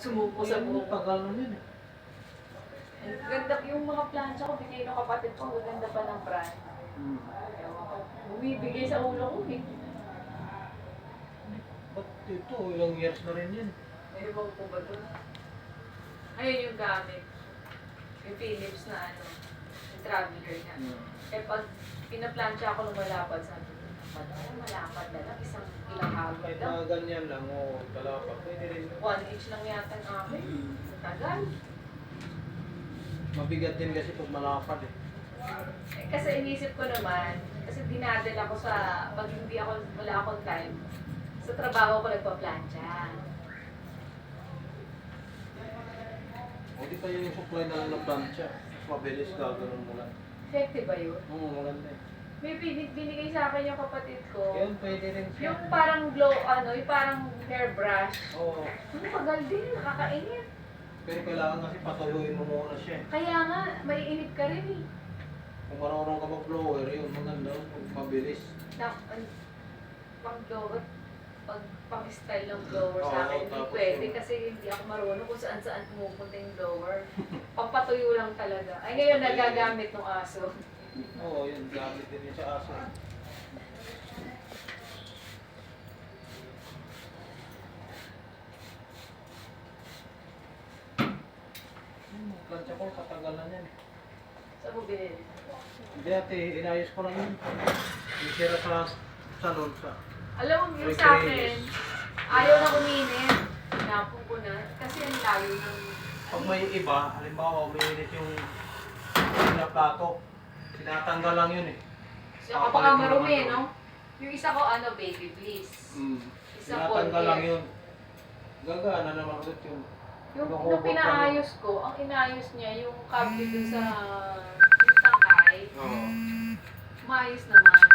Sumuko sa buhok. Tagal na yun eh. Ang ganda yung mga plancha ko, bigay ng kapatid ko, ang ganda pa ng brand. Bumibigay sa ulo ko eh. Ba't ito, ilang years na rin yun. Ewan ko ba doon? Ayun yung gamit. Yung Philips na ano, yung traveler niya. Eh pag pinaplansya ako nung malapad, sabi ko, malapad na lang, ilang hagod Kahit lang. mga ganyan lang, o talapak, pwede rin. 1 inch lang yata ang akin. Tagal. Mabigat din kasi pag malapad eh. Eh, kasi inisip ko naman, kasi dinadala ko sa, pag hindi ako, wala akong time, sa trabaho ko nagpa-plancha. O di kayo yung supply na lang ng plancha. Mas mabilis gagawin mo lang. Effective ba yun? Oo, maganda eh. May binigay sa akin yung kapatid ko. Yan, pwede rin siya. Yung parang glow, ano, yung parang hairbrush. Oo. Ang tagal din, nakakainit. Pero kailangan kasi patuyuin mo muna siya eh. Kaya nga, may init ka rin eh. Kung marunong ka mag-blower, yun, maganda. Mabilis. Pang blower, pang style ng blower Oo, sa akin, hindi tapos pwede yung- kasi hindi ako marunong kung saan saan pumupunta yung blower. Pampatuyo lang talaga. Ay ngayon, nagagamit ng aso. Oo, yun. Gamit din yun sa aso eh. Plancha ko, katagal na yan eh. Sa mo binili? Hindi ate, inayos ko lang yun. Isira sa salon sa. Alam mo, yung sa akin, ayaw na uminit. Napong ko na. Kasi ang layo ng... Pag may iba, halimbawa umiinit yung pinaplato, tinatanggal lang yun eh. So, kapag marumi, no? Yung isa ko, ano, baby, please. Isa ko, Tinatanggal lang yun. Gagana naman ulit yun. Yung Nakuha pinaayos ko, ang inayos niya, yung cable dun sa yung tangkay, Oo. maayos naman.